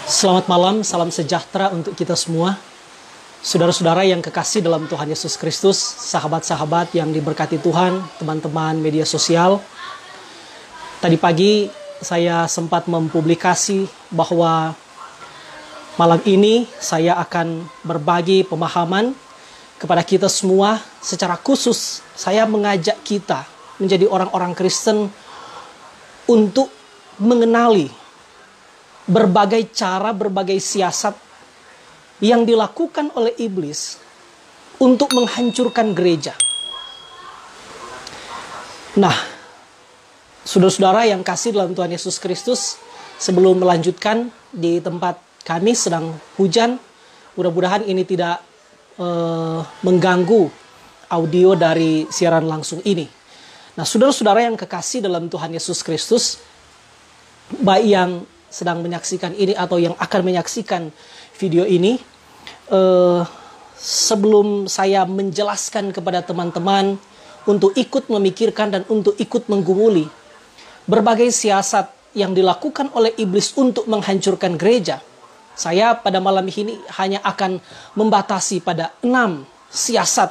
Selamat malam, salam sejahtera untuk kita semua. Saudara-saudara yang kekasih dalam Tuhan Yesus Kristus, sahabat-sahabat yang diberkati Tuhan, teman-teman media sosial. Tadi pagi saya sempat mempublikasi bahwa malam ini saya akan berbagi pemahaman kepada kita semua. Secara khusus saya mengajak kita menjadi orang-orang Kristen untuk mengenali berbagai cara, berbagai siasat yang dilakukan oleh iblis untuk menghancurkan gereja. Nah, saudara-saudara yang kasih dalam Tuhan Yesus Kristus, sebelum melanjutkan di tempat kami sedang hujan, mudah-mudahan ini tidak mengganggu audio dari siaran langsung ini. Nah, saudara-saudara yang kekasih dalam Tuhan Yesus Kristus, baik yang sedang menyaksikan ini atau yang akan menyaksikan video ini, sebelum saya menjelaskan kepada teman-teman untuk ikut memikirkan dan untuk ikut menggumuli berbagai siasat yang dilakukan oleh iblis untuk menghancurkan gereja, saya pada malam ini hanya akan membatasi pada 6 siasat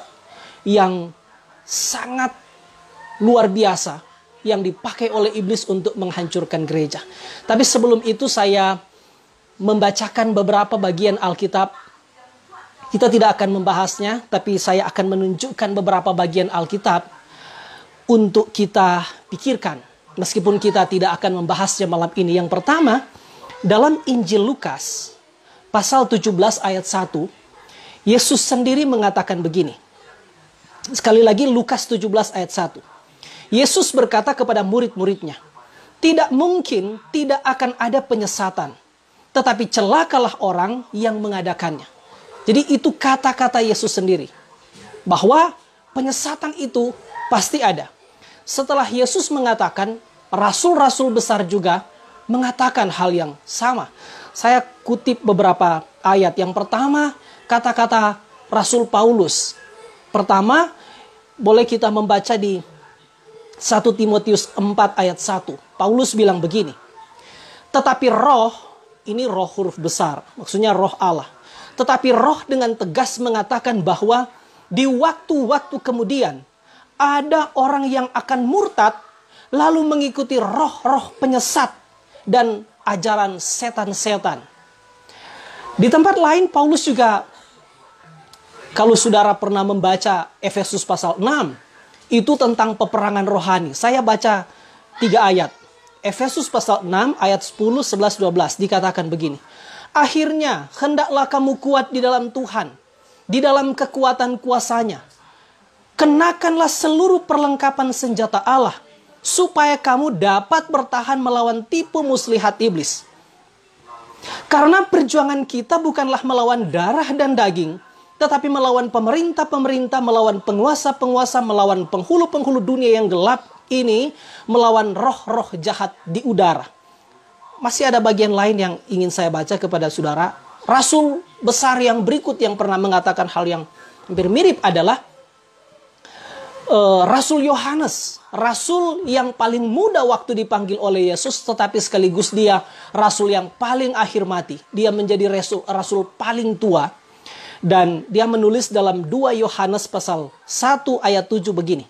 yang sangat luar biasa yang dipakai oleh iblis untuk menghancurkan gereja. Tapi sebelum itu saya membacakan beberapa bagian Alkitab. Kita tidak akan membahasnya, tapi saya akan menunjukkan beberapa bagian Alkitab untuk kita pikirkan. Meskipun kita tidak akan membahasnya malam ini. Yang pertama, dalam Injil Lukas, pasal 17 ayat 1, Yesus sendiri mengatakan begini. Sekali lagi Lukas 17 ayat 1. Yesus berkata kepada murid-muridnya, "Tidak mungkin tidak akan ada penyesatan, tetapi celakalah orang yang mengadakannya." Jadi itu kata-kata Yesus sendiri, bahwa penyesatan itu pasti ada. Setelah Yesus mengatakan, rasul-rasul besar juga mengatakan hal yang sama. Saya kutip beberapa ayat. Yang pertama, kata-kata Rasul Paulus. Pertama, boleh kita membaca di 1 Timotius 4 ayat 1. Paulus bilang begini. Tetapi roh, ini roh huruf besar, maksudnya roh Allah. Tetapi roh dengan tegas mengatakan bahwa di waktu-waktu kemudian ada orang yang akan murtad lalu mengikuti roh-roh penyesat dan ajaran setan-setan. Di tempat lain Paulus juga, kalau saudara pernah membaca Efesus pasal 6, itu tentang peperangan rohani. Saya baca 3 ayat. Efesus pasal 6 ayat 10, 11, 12 dikatakan begini. Akhirnya hendaklah kamu kuat di dalam Tuhan, di dalam kekuatan kuasanya. Kenakanlah seluruh perlengkapan senjata Allah, supaya kamu dapat bertahan melawan tipu muslihat iblis. Karena perjuangan kita bukanlah melawan darah dan daging, tetapi melawan pemerintah-pemerintah, melawan penguasa-penguasa, melawan penghulu-penghulu dunia yang gelap ini, melawan roh-roh jahat di udara. Masih ada bagian lain yang ingin saya baca kepada saudara. Rasul besar yang berikut yang pernah mengatakan hal yang hampir mirip adalah Rasul Yohanes. Rasul yang paling muda waktu dipanggil oleh Yesus, tetapi sekaligus dia rasul yang paling akhir mati. Dia menjadi rasul paling tua. Dan dia menulis dalam 2 Yohanes pasal 1 ayat 7 begini.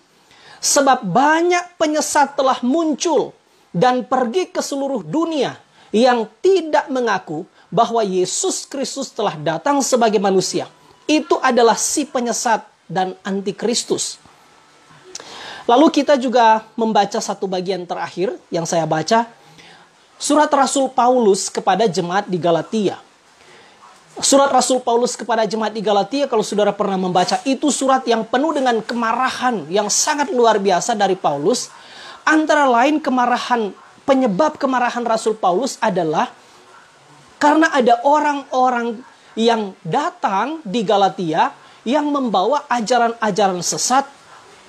Sebab banyak penyesat telah muncul dan pergi ke seluruh dunia yang tidak mengaku bahwa Yesus Kristus telah datang sebagai manusia. Itu adalah si penyesat dan antikristus. Lalu kita juga membaca satu bagian terakhir yang saya baca. Surat Rasul Paulus kepada jemaat di Galatia. Surat Rasul Paulus kepada jemaat di Galatia, kalau saudara pernah membaca, itu surat yang penuh dengan kemarahan yang sangat luar biasa dari Paulus. Antara lain penyebab kemarahan Rasul Paulus adalah karena ada orang-orang yang datang di Galatia yang membawa ajaran-ajaran sesat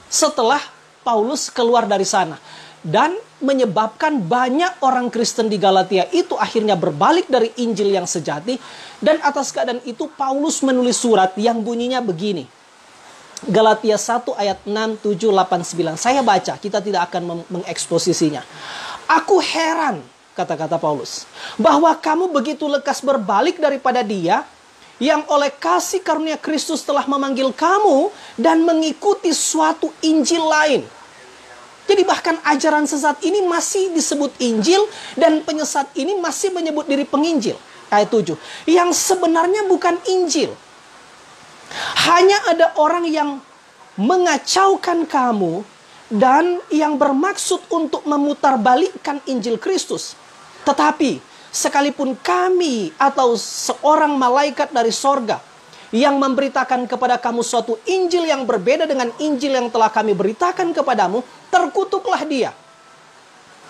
setelah Paulus keluar dari sana. Dan menyebabkan banyak orang Kristen di Galatia itu akhirnya berbalik dari Injil yang sejati. Dan atas keadaan itu Paulus menulis surat yang bunyinya begini. Galatia 1 ayat 6, 7, 8, 9. Saya baca, kita tidak akan mengeksposisinya. Aku heran kata-kata Paulus, bahwa kamu begitu lekas berbalik daripada Dia yang oleh kasih karunia Kristus telah memanggil kamu dan mengikuti suatu Injil lain. Jadi bahkan ajaran sesat ini masih disebut Injil dan penyesat ini masih menyebut diri penginjil. Ayat 7. Yang sebenarnya bukan Injil. Hanya ada orang yang mengacaukan kamu dan yang bermaksud untuk memutarbalikkan Injil Kristus. Tetapi sekalipun kami atau seorang malaikat dari sorga yang memberitakan kepada kamu suatu Injil yang berbeda dengan Injil yang telah kami beritakan kepadamu, terkutuklah dia.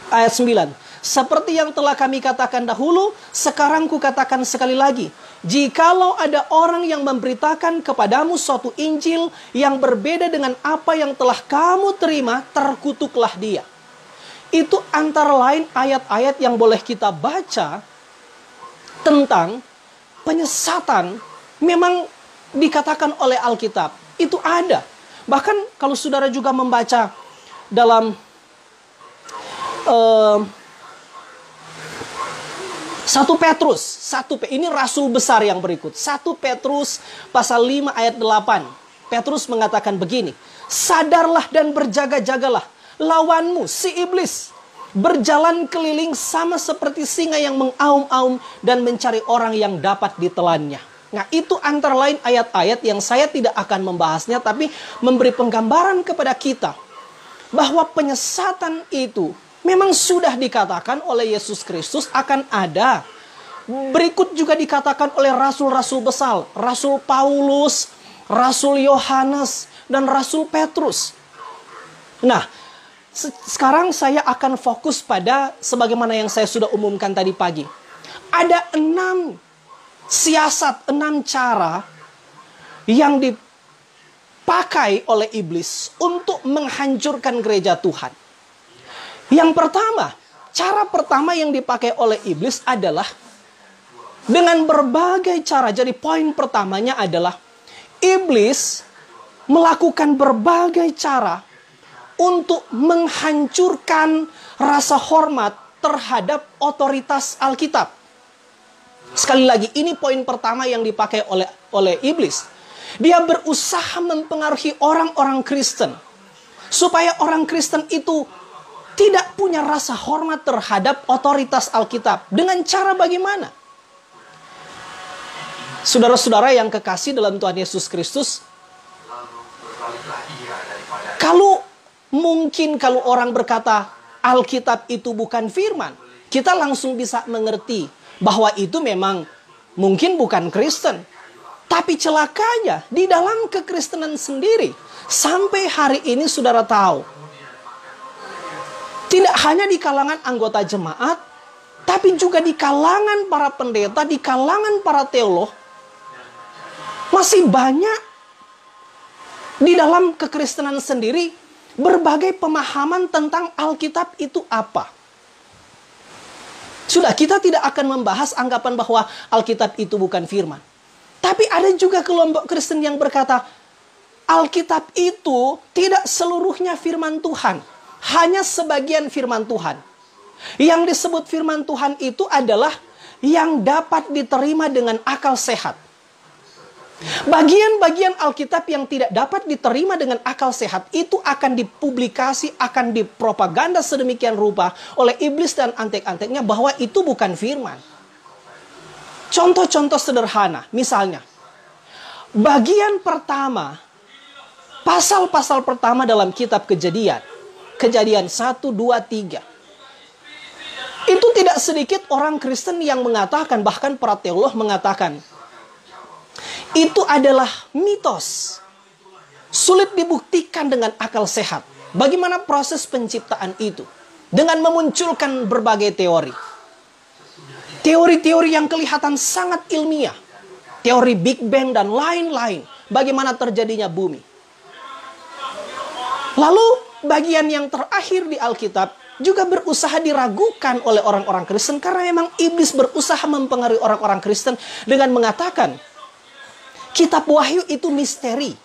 Ayat 9. Seperti yang telah kami katakan dahulu, sekarang kukatakan sekali lagi. Jikalau ada orang yang memberitakan kepadamu suatu Injil yang berbeda dengan apa yang telah kamu terima, terkutuklah dia. Itu antara lain ayat-ayat yang boleh kita baca tentang penyesatan. Memang dikatakan oleh Alkitab, itu ada. Bahkan kalau saudara juga membaca dalam 1 Petrus, ini rasul besar yang berikut. 1 Petrus pasal 5 ayat 8. Petrus mengatakan begini, sadarlah dan berjaga-jagalah. Lawanmu, si iblis, berjalan keliling sama seperti singa yang mengaum-aum dan mencari orang yang dapat ditelannya. Nah, itu antara lain ayat-ayat yang saya tidak akan membahasnya, tapi memberi penggambaran kepada kita bahwa penyesatan itu memang sudah dikatakan oleh Yesus Kristus akan ada. Berikut juga dikatakan oleh rasul-rasul besar. Rasul Paulus, Rasul Yohanes, dan Rasul Petrus. Nah, sekarang saya akan fokus pada sebagaimana yang saya sudah umumkan tadi pagi. Ada 6 siasat, 6 cara yang dipakai oleh iblis untuk menghancurkan gereja Tuhan. Yang pertama, cara pertama yang dipakai oleh iblis adalah dengan berbagai cara. Jadi poin pertamanya adalah iblis melakukan berbagai cara untuk menghancurkan rasa hormat terhadap otoritas Alkitab. Sekali lagi, ini poin pertama yang dipakai oleh iblis. Dia berusaha mempengaruhi orang-orang Kristen supaya orang Kristen itu tidak punya rasa hormat terhadap otoritas Alkitab. Dengan cara bagaimana? Saudara-saudara yang kekasih dalam Tuhan Yesus Kristus, kalau orang berkata Alkitab itu bukan firman, kita langsung bisa mengerti bahwa itu memang mungkin bukan Kristen. Tapi celakanya di dalam kekristenan sendiri, sampai hari ini saudara tahu, tidak hanya di kalangan anggota jemaat, tapi juga di kalangan para pendeta, di kalangan para teolog, masih banyak di dalam kekristenan sendiri berbagai pemahaman tentang Alkitab itu apa. Sudah, kita tidak akan membahas anggapan bahwa Alkitab itu bukan firman. Tapi ada juga kelompok Kristen yang berkata, Alkitab itu tidak seluruhnya firman Tuhan. Hanya sebagian firman Tuhan. Yang disebut firman Tuhan itu adalah yang dapat diterima dengan akal sehat. Bagian-bagian Alkitab yang tidak dapat diterima dengan akal sehat itu akan dipublikasi, akan dipropaganda sedemikian rupa oleh iblis dan antek-anteknya bahwa itu bukan firman. Contoh-contoh sederhana, misalnya, bagian pertama, pasal-pasal pertama dalam kitab Kejadian 1, 2, 3. Itu tidak sedikit orang Kristen yang mengatakan, bahkan para teolog mengatakan, itu adalah mitos. Sulit dibuktikan dengan akal sehat. Bagaimana proses penciptaan itu? Dengan memunculkan berbagai teori. Teori-teori yang kelihatan sangat ilmiah. Teori Big Bang dan lain-lain. Bagaimana terjadinya bumi. Lalu bagian yang terakhir di Alkitab juga berusaha diragukan oleh orang-orang Kristen. Karena memang iblis berusaha mempengaruhi orang-orang Kristen dengan mengatakan, Kitab Wahyu itu misteri.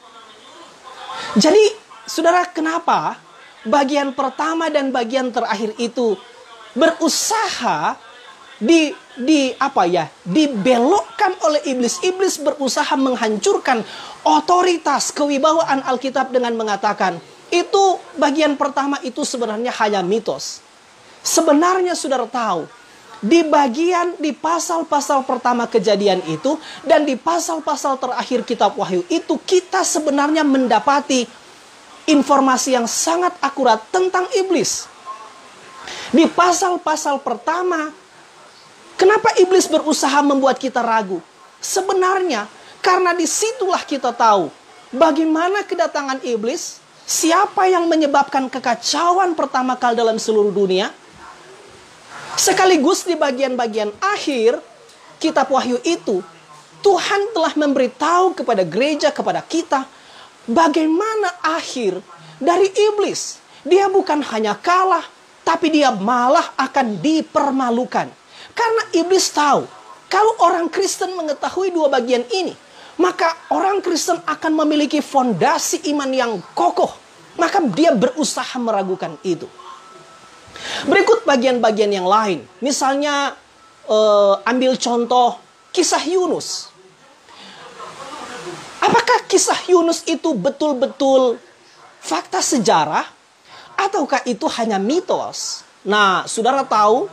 Jadi, saudara, kenapa bagian pertama dan bagian terakhir itu berusaha dibelokkan oleh iblis. Iblis berusaha menghancurkan otoritas kewibawaan Alkitab dengan mengatakan, itu bagian pertama itu sebenarnya hanya mitos. Sebenarnya saudara tahu, di pasal-pasal pertama Kejadian itu dan di pasal-pasal terakhir kitab Wahyu itu, kita sebenarnya mendapati informasi yang sangat akurat tentang iblis. Di pasal-pasal pertama, kenapa iblis berusaha membuat kita ragu? Sebenarnya karena disitulah kita tahu bagaimana kedatangan iblis, siapa yang menyebabkan kekacauan pertama kali dalam seluruh dunia. Sekaligus di bagian-bagian akhir kitab Wahyu itu, Tuhan telah memberitahu kepada gereja, kepada kita, bagaimana akhir dari iblis. Dia bukan hanya kalah, tapi dia malah akan dipermalukan. Karena iblis tahu, kalau orang Kristen mengetahui dua bagian ini, maka orang Kristen akan memiliki fondasi iman yang kokoh. Maka dia berusaha meragukan itu. Berikut bagian-bagian yang lain. Misalnya, ambil contoh kisah Yunus. Apakah kisah Yunus itu betul-betul fakta sejarah? Ataukah itu hanya mitos? Nah, saudara tahu,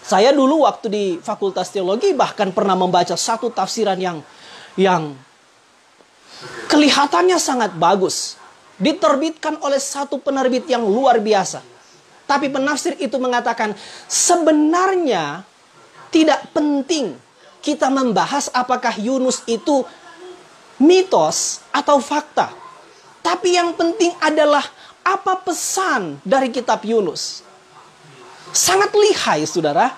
saya dulu waktu di Fakultas Teologi bahkan pernah membaca satu tafsiran yang kelihatannya sangat bagus. Diterbitkan oleh satu penerbit yang luar biasa. Tapi penafsir itu mengatakan, sebenarnya tidak penting kita membahas apakah Yunus itu mitos atau fakta. Tapi yang penting adalah apa pesan dari kitab Yunus. Sangat lihai, saudara.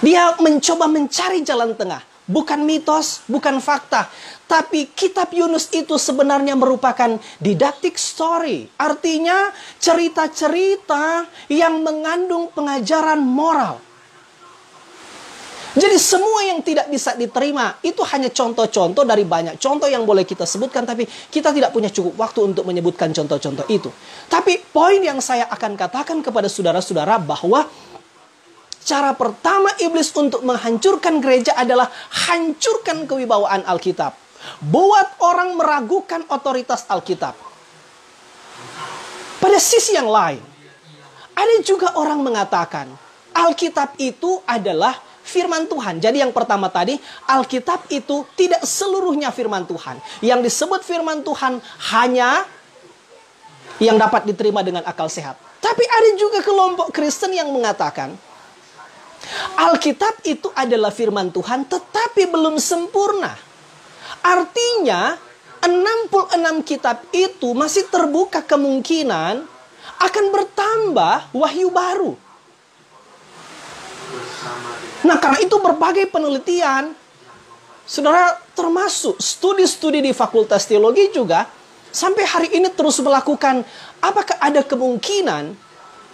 Dia mencoba mencari jalan tengah. Bukan mitos, bukan fakta. Tapi kitab Yunus itu sebenarnya merupakan didactic story. Artinya cerita-cerita yang mengandung pengajaran moral. Jadi semua yang tidak bisa diterima itu hanya contoh-contoh dari banyak contoh yang boleh kita sebutkan. Tapi kita tidak punya cukup waktu untuk menyebutkan contoh-contoh itu. Tapi poin yang saya akan katakan kepada saudara-saudara bahwa cara pertama iblis untuk menghancurkan gereja adalah hancurkan kewibawaan Alkitab. Buat orang meragukan otoritas Alkitab. Pada sisi yang lain, ada juga orang mengatakan Alkitab itu adalah firman Tuhan. Jadi yang pertama tadi, Alkitab itu tidak seluruhnya firman Tuhan. Yang disebut firman Tuhan hanya yang dapat diterima dengan akal sehat. Tapi ada juga kelompok Kristen yang mengatakan Alkitab itu adalah firman Tuhan tetapi belum sempurna. Artinya 66 kitab itu masih terbuka kemungkinan akan bertambah wahyu baru. Nah, karena itu berbagai penelitian, saudara, termasuk studi-studi di Fakultas Teologi juga sampai hari ini terus melakukan apakah ada kemungkinan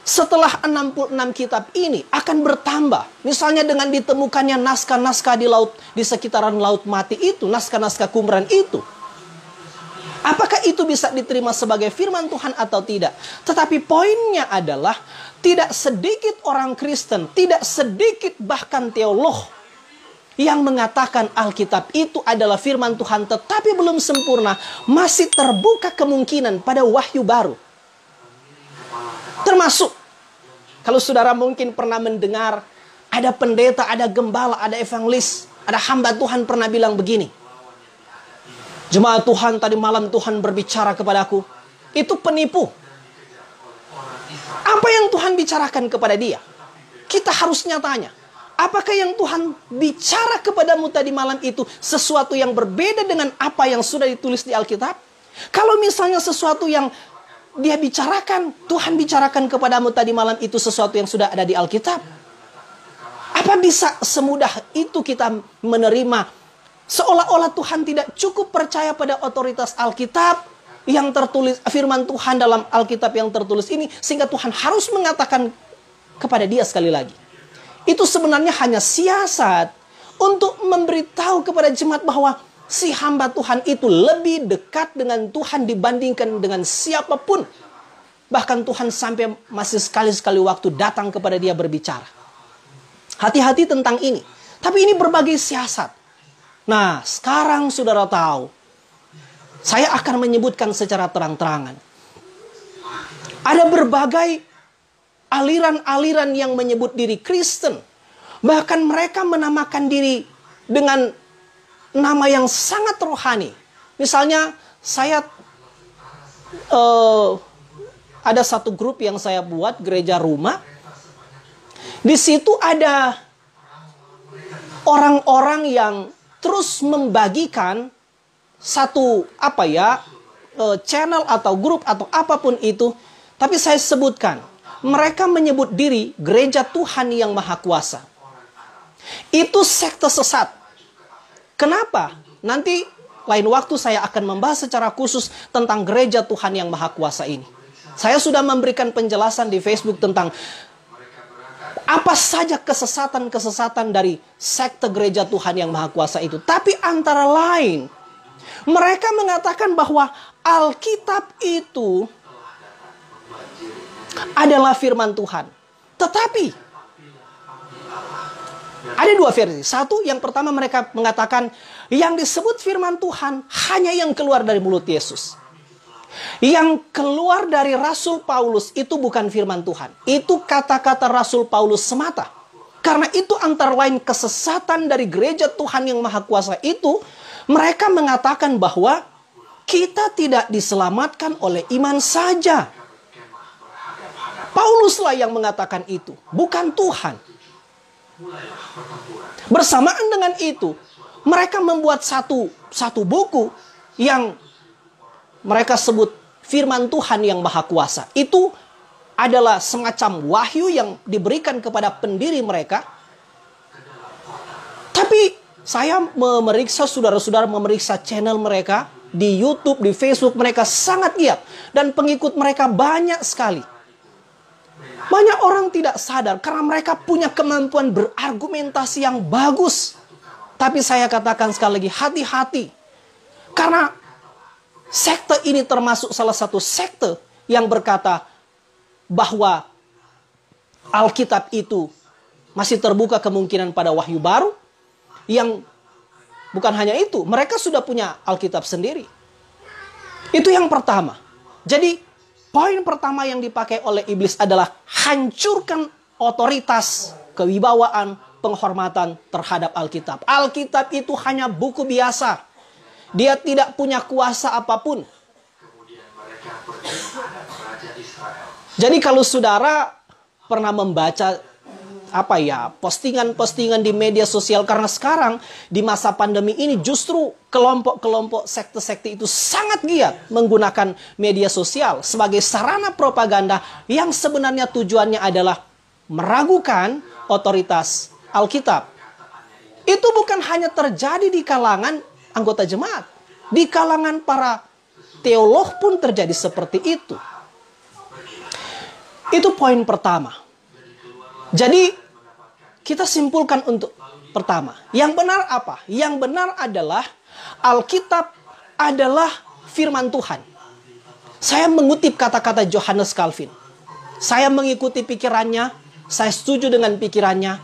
setelah 66 kitab ini akan bertambah. Misalnya dengan ditemukannya naskah-naskah di sekitaran Laut Mati itu, naskah-naskah Qumran itu. Apakah itu bisa diterima sebagai firman Tuhan atau tidak? Tetapi poinnya adalah tidak sedikit orang Kristen, tidak sedikit bahkan teolog yang mengatakan Alkitab itu adalah firman Tuhan tetapi belum sempurna, masih terbuka kemungkinan pada wahyu baru. Termasuk, kalau saudara mungkin pernah mendengar, ada pendeta, ada gembala, ada evangelis, ada hamba Tuhan pernah bilang begini, jemaat Tuhan, tadi malam Tuhan berbicara kepadaku, itu penipu. Apa yang Tuhan bicarakan kepada dia? Kita harusnya tanya, apakah yang Tuhan bicara kepadamu tadi malam itu sesuatu yang berbeda dengan apa yang sudah ditulis di Alkitab? Kalau misalnya sesuatu yang dia bicarakan, Tuhan bicarakan kepadamu tadi malam itu sesuatu yang sudah ada di Alkitab, apa bisa semudah itu kita menerima seolah-olah Tuhan tidak cukup percaya pada otoritas Alkitab yang tertulis, firman Tuhan dalam Alkitab yang tertulis ini, sehingga Tuhan harus mengatakan kepada dia sekali lagi. Itu sebenarnya hanya siasat untuk memberitahu kepada jemaat bahwa si hamba Tuhan itu lebih dekat dengan Tuhan dibandingkan dengan siapapun. Bahkan Tuhan sampai masih sekali-sekali waktu datang kepada dia berbicara. Hati-hati tentang ini. Tapi ini berbagai siasat. Nah, sekarang saudara tahu. Saya akan menyebutkan secara terang-terangan. Ada berbagai aliran-aliran yang menyebut diri Kristen. Bahkan mereka menamakan diri dengan nama yang sangat rohani. Misalnya, saya ada satu grup yang saya buat, Gereja Rumah. Di situ ada orang-orang yang terus membagikan satu channel atau grup atau apapun itu. Tapi saya sebutkan, mereka menyebut diri Gereja Tuhan yang Maha Kuasa. Itu sekte sesat. Kenapa? Nanti lain waktu saya akan membahas secara khusus tentang Gereja Tuhan yang Maha Kuasa ini. Saya sudah memberikan penjelasan di Facebook tentang apa saja kesesatan-kesesatan dari sekte Gereja Tuhan yang Maha Kuasa itu. Tapi antara lain, mereka mengatakan bahwa Alkitab itu adalah firman Tuhan. Tetapi ada dua versi. Satu, yang pertama mereka mengatakan yang disebut firman Tuhan hanya yang keluar dari mulut Yesus. Yang keluar dari Rasul Paulus itu bukan firman Tuhan. Itu kata-kata Rasul Paulus semata. Karena itu antara lain kesesatan dari Gereja Tuhan yang Maha Kuasa itu. Mereka mengatakan bahwa kita tidak diselamatkan oleh iman saja. Pauluslah yang mengatakan itu, bukan Tuhan. Bersamaan dengan itu, mereka membuat satu buku yang mereka sebut firman Tuhan yang Maha Kuasa. Itu adalah semacam wahyu yang diberikan kepada pendiri mereka. Tapi saya memeriksa, saudara-saudara memeriksa channel mereka di YouTube, di Facebook, mereka sangat giat. Dan pengikut mereka banyak sekali. Banyak orang tidak sadar karena mereka punya kemampuan berargumentasi yang bagus. Tapi saya katakan sekali lagi, hati-hati. Karena sekte ini termasuk salah satu sekte yang berkata bahwa Alkitab itu masih terbuka kemungkinan pada wahyu baru. Yang bukan hanya itu, mereka sudah punya Alkitab sendiri. Itu yang pertama. Jadi poin pertama yang dipakai oleh iblis adalah hancurkan otoritas, kewibawaan, penghormatan terhadap Alkitab. Alkitab itu hanya buku biasa. Dia tidak punya kuasa apapun. Jadi kalau saudara pernah membaca postingan-postingan di media sosial, karena sekarang di masa pandemi ini justru kelompok-kelompok sekte-sekte itu sangat giat menggunakan media sosial sebagai sarana propaganda yang sebenarnya tujuannya adalah meragukan otoritas Alkitab. Itu bukan hanya terjadi di kalangan anggota jemaat, di kalangan para teolog pun terjadi seperti itu. Itu poin pertama. Jadi kita simpulkan untuk pertama, yang benar apa? Yang benar adalah Alkitab adalah firman Tuhan. Saya mengutip kata-kata Johannes Calvin. Saya mengikuti pikirannya, saya setuju dengan pikirannya.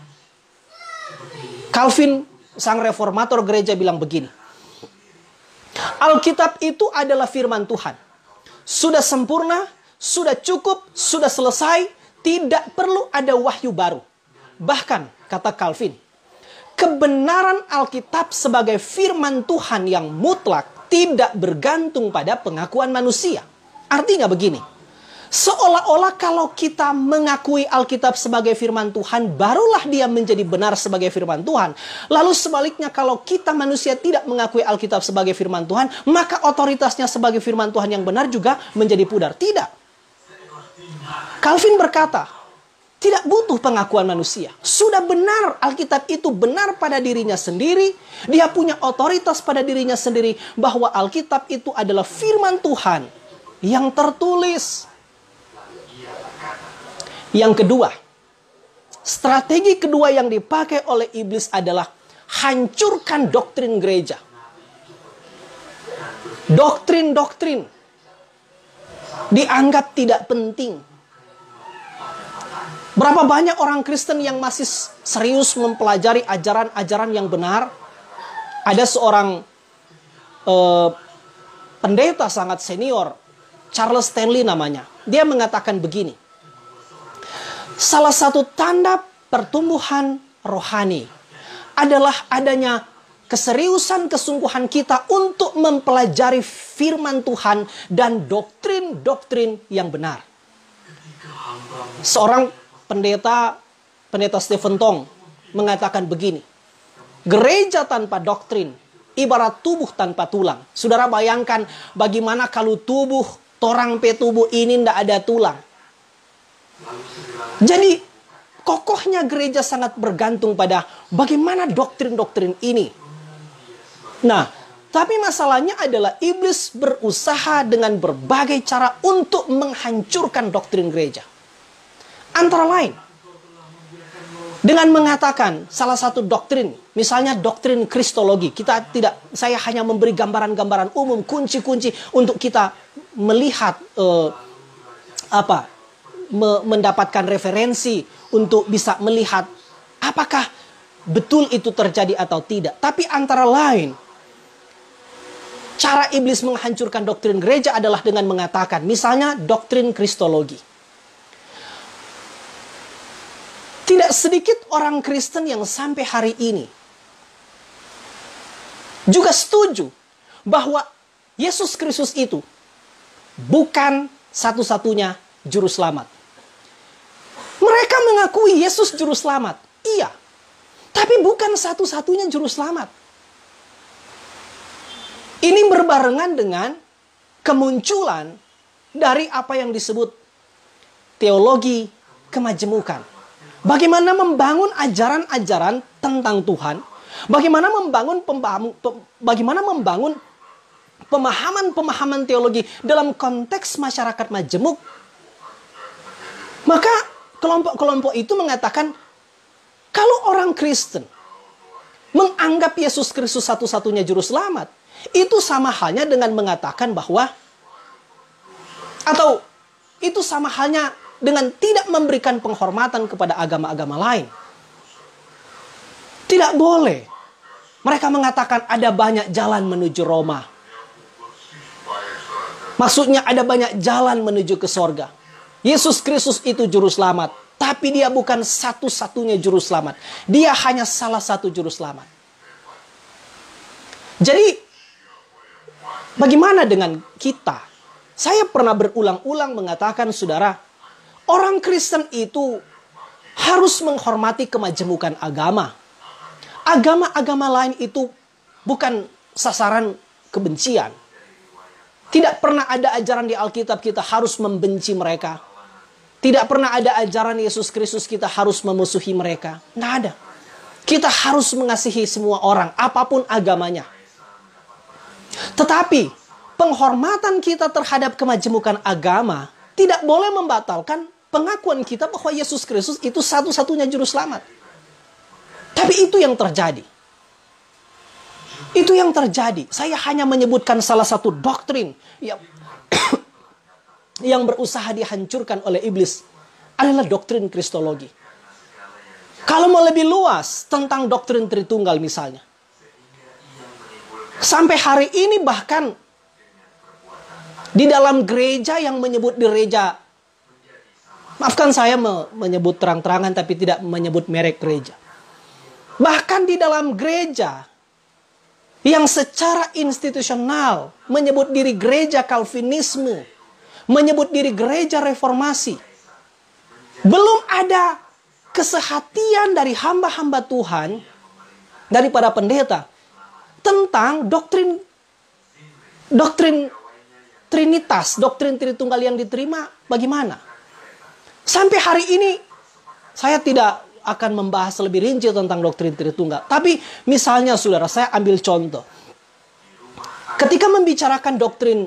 Calvin, sang reformator gereja, bilang begini. Alkitab itu adalah firman Tuhan. Sudah sempurna, sudah cukup, sudah selesai. Tidak perlu ada wahyu baru. Bahkan, kata Calvin, kebenaran Alkitab sebagai firman Tuhan yang mutlak tidak bergantung pada pengakuan manusia. Artinya begini, seolah-olah kalau kita mengakui Alkitab sebagai firman Tuhan, barulah dia menjadi benar sebagai firman Tuhan. Lalu sebaliknya, kalau kita manusia tidak mengakui Alkitab sebagai firman Tuhan, maka otoritasnya sebagai firman Tuhan yang benar juga menjadi pudar. Tidak. Calvin berkata, tidak butuh pengakuan manusia. Sudah benar, Alkitab itu benar pada dirinya sendiri. Dia punya otoritas pada dirinya sendiri bahwa Alkitab itu adalah firman Tuhan yang tertulis. Yang kedua, strategi kedua yang dipakai oleh iblis adalah hancurkan doktrin gereja. Doktrin-doktrin dianggap tidak penting. Berapa banyak orang Kristen yang masih serius mempelajari ajaran-ajaran yang benar. Ada seorang pendeta sangat senior, Charles Stanley namanya. Dia mengatakan begini, salah satu tanda pertumbuhan rohani adalah adanya keseriusan kesungguhan kita untuk mempelajari firman Tuhan dan doktrin-doktrin yang benar. Seorang pendeta Stephen Tong mengatakan begini, gereja tanpa doktrin ibarat tubuh tanpa tulang. Saudara bayangkan bagaimana kalau torang pe tubuh ini tidak ada tulang. Jadi kokohnya gereja sangat bergantung pada bagaimana doktrin-doktrin ini. Nah, tapi masalahnya adalah iblis berusaha dengan berbagai cara untuk menghancurkan doktrin gereja. Antara lain, dengan mengatakan salah satu doktrin, misalnya doktrin Kristologi. Saya hanya memberi gambaran-gambaran umum, kunci-kunci untuk kita melihat mendapatkan referensi untuk bisa melihat apakah betul itu terjadi atau tidak. Tapi antara lain, cara iblis menghancurkan doktrin gereja adalah dengan mengatakan, misalnya doktrin Kristologi. Tidak sedikit orang Kristen yang sampai hari ini juga setuju bahwa Yesus Kristus itu bukan satu-satunya juru selamat. Mereka mengakui Yesus juru selamat. Iya. Tapi bukan satu-satunya juru selamat. Ini berbarengan dengan kemunculan dari apa yang disebut teologi kemajemukan. Bagaimana membangun ajaran-ajaran tentang Tuhan. Bagaimana membangun pemahaman-pemahaman teologi dalam konteks masyarakat majemuk. Maka kelompok-kelompok itu mengatakan, kalau orang Kristen menganggap Yesus Kristus satu-satunya juru selamat, itu sama halnya dengan mengatakan bahwa, atau itu sama halnya dengan tidak memberikan penghormatan kepada agama-agama lain. Tidak boleh. Mereka mengatakan ada banyak jalan menuju Roma. Maksudnya ada banyak jalan menuju ke sorga. Yesus Kristus itu juru selamat. Tapi dia bukan satu-satunya juru selamat. Dia hanya salah satu juru selamat. Jadi, bagaimana dengan kita? Saya pernah berulang-ulang mengatakan, saudara, orang Kristen itu harus menghormati kemajemukan agama. Agama-agama lain itu bukan sasaran kebencian. Tidak pernah ada ajaran di Alkitab kita harus membenci mereka. Tidak pernah ada ajaran Yesus Kristus kita harus memusuhi mereka. Nggak ada. Kita harus mengasihi semua orang, apapun agamanya. Tetapi, penghormatan kita terhadap kemajemukan agama tidak boleh membatalkan pengakuan kita bahwa Yesus Kristus itu satu-satunya juru selamat. Tapi itu yang terjadi. Itu yang terjadi. Saya hanya menyebutkan salah satu doktrin yang berusaha dihancurkan oleh iblis adalah doktrin Kristologi. Kalau mau lebih luas tentang doktrin Tritunggal misalnya. Sampai hari ini bahkan di dalam gereja yang menyebut gereja, maafkan saya menyebut terang-terangan tapi tidak menyebut merek gereja. Bahkan di dalam gereja yang secara institusional menyebut diri gereja Calvinisme, menyebut diri gereja reformasi, belum ada kesehatian dari hamba-hamba Tuhan, dari para pendeta, tentang doktrin Trinitas, doktrin Tritunggal yang diterima bagaimana. Sampai hari ini saya tidak akan membahas lebih rinci tentang doktrin Tritunggal. Tapi misalnya saudara, saya ambil contoh. Ketika membicarakan doktrin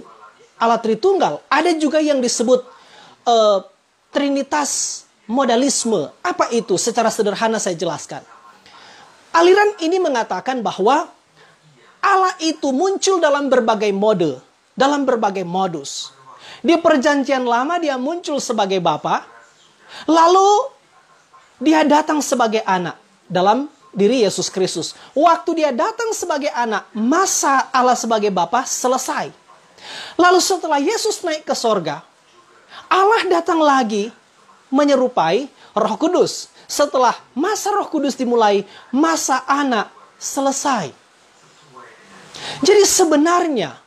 Allah Tritunggal, ada juga yang disebut Trinitas modalisme. Apa itu? Secara sederhana saya jelaskan. Aliran ini mengatakan bahwa Allah itu muncul dalam berbagai mode, dalam berbagai modus. Di perjanjian lama dia muncul sebagai Bapa, lalu dia datang sebagai anak dalam diri Yesus Kristus. Waktu dia datang sebagai anak, masa Allah sebagai Bapa selesai. Lalu setelah Yesus naik ke sorga, Allah datang lagi menyerupai Roh Kudus. Setelah masa Roh Kudus dimulai, masa anak selesai. Jadi sebenarnya,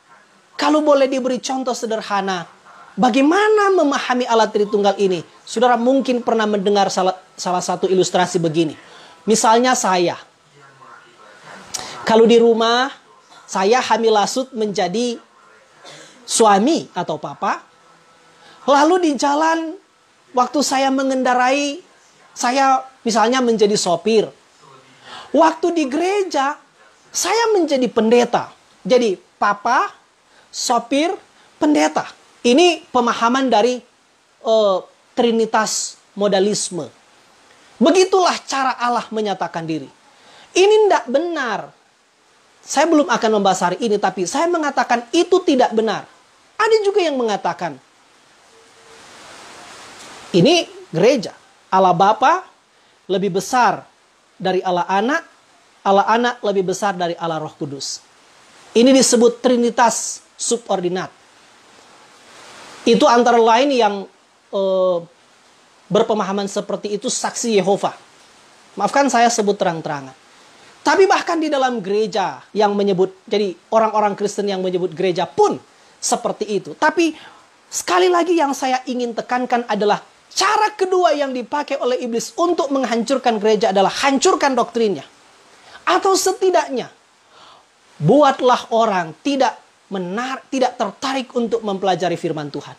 kalau boleh diberi contoh sederhana, bagaimana memahami Allah Tritunggal ini? Saudara mungkin pernah mendengar salah satu ilustrasi begini. Misalnya saya, kalau di rumah, saya hamilasut menjadi suami atau papa. Lalu di jalan, waktu saya mengendarai, saya misalnya menjadi sopir. Waktu di gereja, saya menjadi pendeta. Jadi papa, sopir, pendeta. Ini pemahaman dari Trinitas modalisme. Begitulah cara Allah menyatakan diri. Ini tidak benar. Saya belum akan membahas hari ini, tapi saya mengatakan itu tidak benar. Ada juga yang mengatakan, ini gereja. Allah Bapa lebih besar dari Allah Anak lebih besar dari Allah Roh Kudus. Ini disebut Trinitas subordinat. Itu antara lain yang berpemahaman seperti itu saksi Yehova. Maafkan saya sebut terang-terangan. Tapi bahkan di dalam gereja yang menyebut, jadi orang-orang Kristen yang menyebut gereja pun seperti itu. Tapi sekali lagi yang saya ingin tekankan adalah cara kedua yang dipakai oleh iblis untuk menghancurkan gereja adalah hancurkan doktrinnya. Atau setidaknya, buatlah orang tidak tertarik untuk mempelajari firman Tuhan.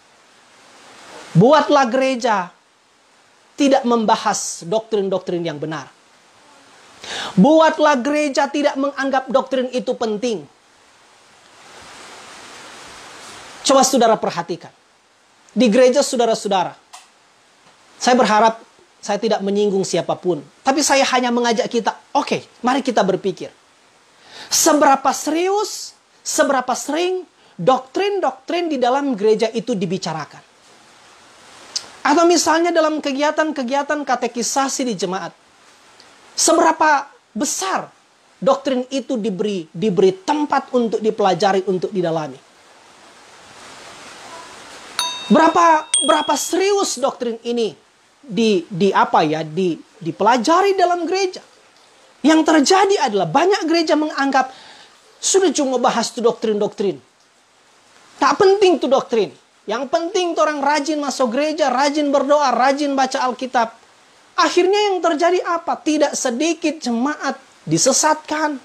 Buatlah gereja tidak membahas doktrin-doktrin yang benar. Buatlah gereja tidak menganggap doktrin itu penting. Coba saudara perhatikan. Di gereja saudara-saudara, saya berharap saya tidak menyinggung siapapun. Tapi saya hanya mengajak kita, oke, mari kita berpikir. Seberapa serius, seberapa sering doktrin-doktrin di dalam gereja itu dibicarakan. Atau misalnya dalam kegiatan-kegiatan katekisasi di jemaat. Seberapa besar doktrin itu diberi tempat untuk dipelajari, untuk didalami. Berapa serius doktrin ini dipelajari dalam gereja. Yang terjadi adalah banyak gereja menganggap sudah cuma bahas tuh doktrin-doktrin. Tak penting tuh doktrin. Yang penting tuh orang rajin masuk gereja, rajin berdoa, rajin baca Alkitab. Akhirnya yang terjadi apa? Tidak sedikit jemaat disesatkan.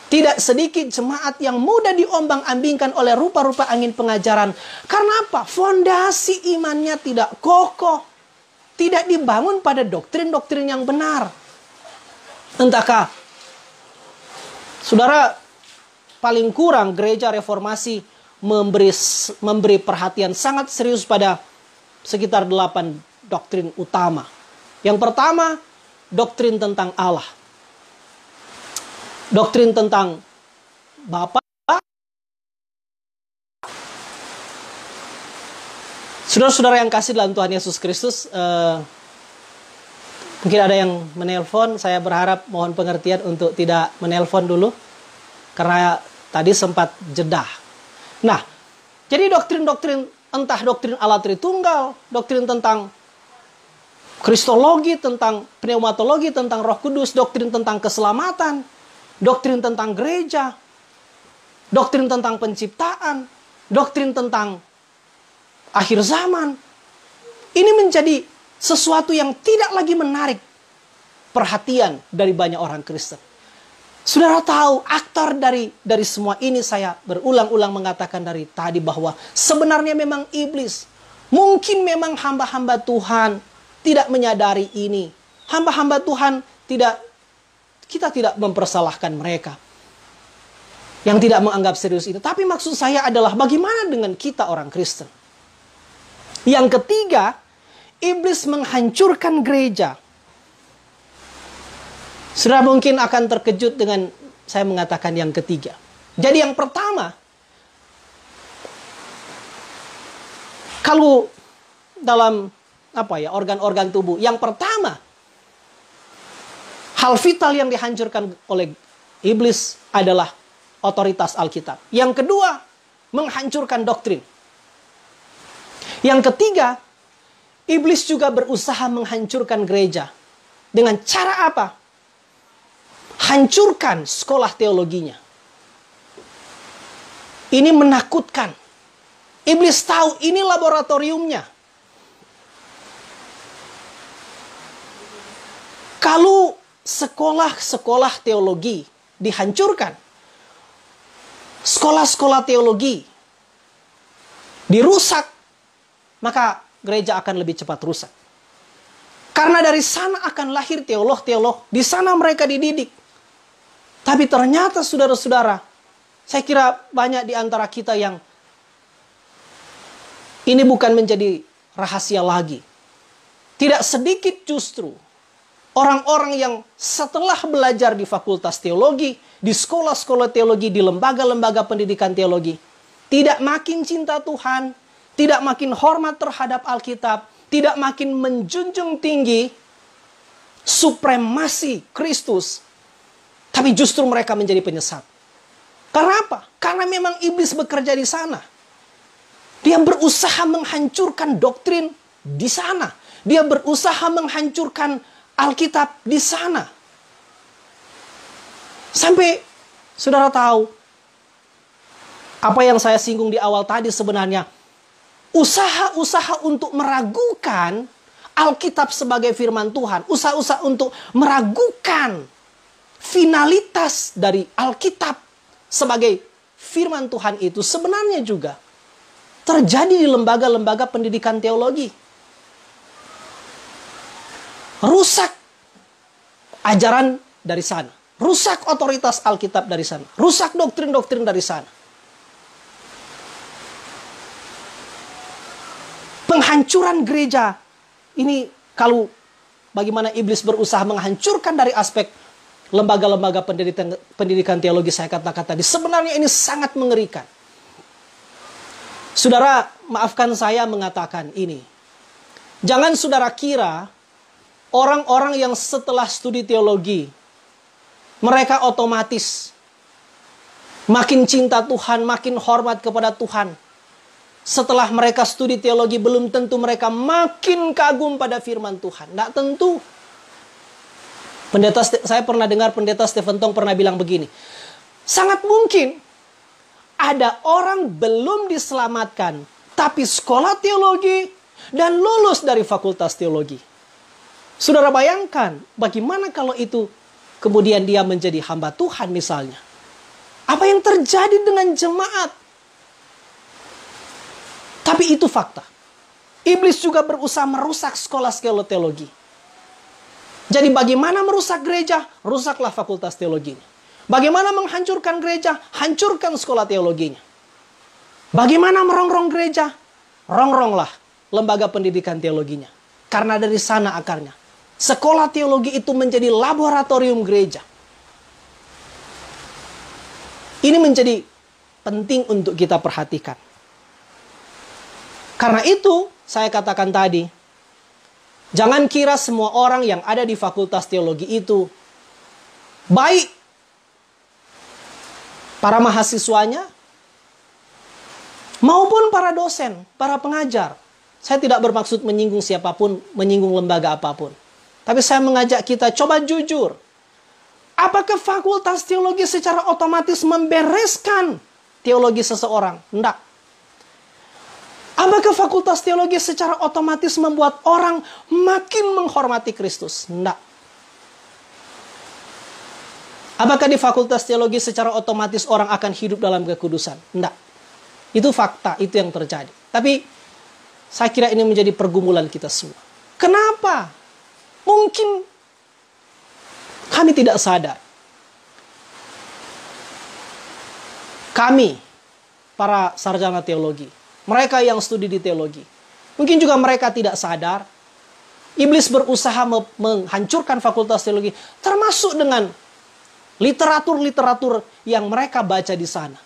Tidak sedikit jemaat yang mudah diombang-ambingkan oleh rupa-rupa angin pengajaran. Karena apa? Fondasi imannya tidak kokoh. Tidak dibangun pada doktrin-doktrin yang benar. Entahkah, saudara, paling kurang gereja reformasi memberi perhatian sangat serius pada sekitar 8 doktrin utama. Yang pertama, doktrin tentang Allah. Doktrin tentang Bapa. Saudara-saudara yang kasih dalam Tuhan Yesus Kristus, mungkin ada yang menelpon. Saya berharap mohon pengertian untuk tidak menelpon dulu, karena tadi sempat jeda. Nah, jadi doktrin-doktrin, entah doktrin Allah Tritunggal, doktrin tentang Kristologi, tentang pneumatologi, tentang Roh Kudus, doktrin tentang keselamatan, doktrin tentang gereja, doktrin tentang penciptaan, doktrin tentang akhir zaman. Ini menjadi sesuatu yang tidak lagi menarik perhatian dari banyak orang Kristen. Saudara tahu, aktor dari semua ini, saya berulang-ulang mengatakan dari tadi bahwa sebenarnya memang iblis. Mungkin memang hamba-hamba Tuhan tidak menyadari ini. Hamba-hamba Tuhan kita tidak mempersalahkan mereka yang tidak menganggap serius itu. Tapi maksud saya adalah bagaimana dengan kita orang Kristen? Yang ketiga, iblis menghancurkan gereja. Saudara mungkin akan terkejut dengan saya mengatakan yang ketiga. Jadi yang pertama, Kalau dalam organ-organ tubuh, yang pertama, hal vital yang dihancurkan oleh iblis adalah otoritas Alkitab. Yang kedua, menghancurkan doktrin. Yang ketiga, iblis juga berusaha menghancurkan gereja. Dengan cara apa? Hancurkan sekolah teologinya. Ini menakutkan. Iblis tahu ini laboratoriumnya. Kalau sekolah-sekolah teologi dihancurkan, sekolah-sekolah teologi dirusak, maka gereja akan lebih cepat rusak. Karena dari sana akan lahir teolog-teolog, di sana mereka dididik. Tapi ternyata saudara-saudara, saya kira banyak di antara kita yang ini bukan menjadi rahasia lagi. Tidak sedikit justru orang-orang yang setelah belajar di fakultas teologi, di sekolah-sekolah teologi, di lembaga-lembaga pendidikan teologi, tidak makin cinta Tuhan, tidak makin hormat terhadap Alkitab, tidak makin menjunjung tinggi supremasi Kristus, tapi justru mereka menjadi penyesat. Karena apa? Karena memang iblis bekerja di sana. Dia berusaha menghancurkan doktrin di sana. Dia berusaha menghancurkan Alkitab di sana. Sampai saudara tahu apa yang saya singgung di awal tadi sebenarnya. Usaha-usaha untuk meragukan Alkitab sebagai firman Tuhan. Usaha-usaha untuk meragukan finalitas dari Alkitab sebagai firman Tuhan itu sebenarnya juga terjadi di lembaga-lembaga pendidikan teologi. Rusak ajaran dari sana. Rusak otoritas Alkitab dari sana. Rusak doktrin-doktrin dari sana. Penghancuran gereja. Ini kalau bagaimana iblis berusaha menghancurkan dari aspek lembaga-lembaga pendidikan teologi, saya katakan tadi. Sebenarnya ini sangat mengerikan. Saudara, maafkan saya mengatakan ini. Jangan saudara kira orang-orang yang setelah studi teologi, mereka otomatis makin cinta Tuhan, makin hormat kepada Tuhan. Setelah mereka studi teologi, belum tentu mereka makin kagum pada firman Tuhan. Tidak tentu. Saya pernah dengar pendeta Stephen Tong pernah bilang begini. Sangat mungkin ada orang belum diselamatkan, tapi sekolah teologi dan lulus dari fakultas teologi. Saudara bayangkan, bagaimana kalau itu kemudian dia menjadi hamba Tuhan misalnya. Apa yang terjadi dengan jemaat? Tapi itu fakta. Iblis juga berusaha merusak sekolah-sekolah teologi. Jadi bagaimana merusak gereja? Rusaklah fakultas teologinya. Bagaimana menghancurkan gereja? Hancurkan sekolah teologinya. Bagaimana merongrong gereja? Rongronglah lembaga pendidikan teologinya. Karena dari sana akarnya. Sekolah teologi itu menjadi laboratorium gereja. Ini menjadi penting untuk kita perhatikan. Karena itu, saya katakan tadi, jangan kira semua orang yang ada di fakultas teologi itu baik. Para mahasiswanya, maupun para dosen, para pengajar. Saya tidak bermaksud menyinggung siapapun, menyinggung lembaga apapun. Tapi saya mengajak kita coba jujur. Apakah fakultas teologi secara otomatis membereskan teologi seseorang? Tidak. Apakah fakultas teologi secara otomatis membuat orang makin menghormati Kristus? Tidak. Apakah di fakultas teologi secara otomatis orang akan hidup dalam kekudusan? Tidak. Itu fakta, itu yang terjadi. Tapi saya kira ini menjadi pergumulan kita semua. Kenapa? Mungkin kami tidak sadar. Kami, para sarjana teologi, mereka yang studi di teologi, mungkin juga mereka tidak sadar. Iblis berusaha menghancurkan fakultas teologi, termasuk dengan literatur-literatur yang mereka baca di sana.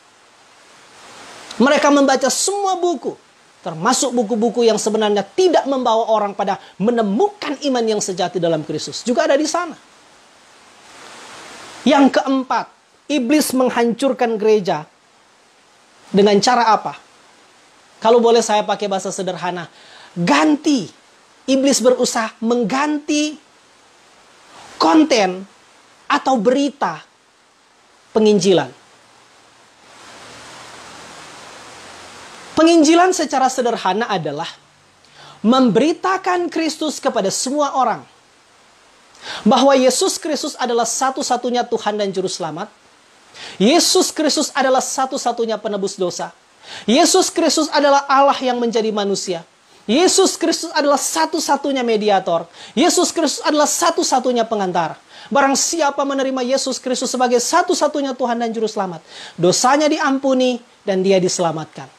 Mereka membaca semua buku. termasuk buku-buku yang sebenarnya tidak membawa orang pada menemukan iman yang sejati dalam Kristus, juga ada di sana. Yang keempat, iblis menghancurkan gereja dengan cara apa? Kalau boleh saya pakai bahasa sederhana, ganti. Iblis berusaha mengganti konten atau berita penginjilan. Penginjilan secara sederhana adalah memberitakan Kristus kepada semua orang. Bahwa Yesus Kristus adalah satu-satunya Tuhan dan Juru Selamat. Yesus Kristus adalah satu-satunya penebus dosa. Yesus Kristus adalah Allah yang menjadi manusia. Yesus Kristus adalah satu-satunya mediator. Yesus Kristus adalah satu-satunya pengantara. Barang siapa menerima Yesus Kristus sebagai satu-satunya Tuhan dan Juru Selamat, dosanya diampuni dan dia diselamatkan.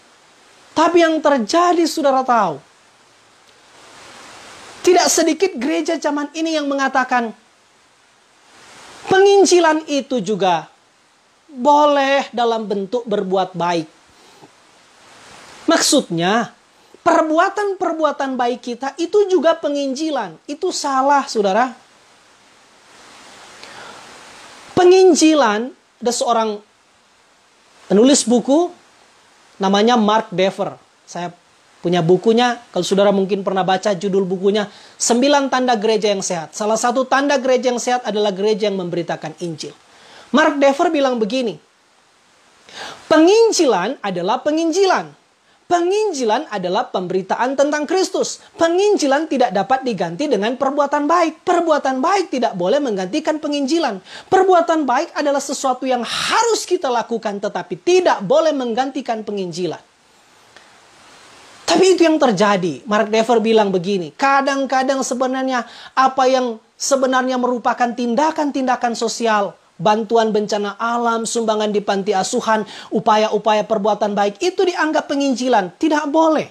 Tapi yang terjadi, saudara tahu, tidak sedikit gereja zaman ini yang mengatakan penginjilan itu juga boleh dalam bentuk berbuat baik. Maksudnya, perbuatan-perbuatan baik kita itu juga penginjilan. Itu salah, saudara. Penginjilan, ada seorang penulis buku, namanya Mark Dever. Saya punya bukunya, kalau saudara mungkin pernah baca judul bukunya, 9 Tanda Gereja yang Sehat. Salah satu tanda gereja yang sehat adalah gereja yang memberitakan Injil. Mark Dever bilang begini, penginjilan adalah penginjilan. Penginjilan adalah pemberitaan tentang Kristus. Penginjilan tidak dapat diganti dengan perbuatan baik. Perbuatan baik tidak boleh menggantikan penginjilan. Perbuatan baik adalah sesuatu yang harus kita lakukan, tetapi tidak boleh menggantikan penginjilan. Tapi itu yang terjadi. Mark Dever bilang begini, kadang-kadang sebenarnya apa yang sebenarnya merupakan tindakan-tindakan sosial, bantuan bencana alam, sumbangan di panti asuhan, upaya-upaya perbuatan baik, itu dianggap penginjilan. Tidak boleh.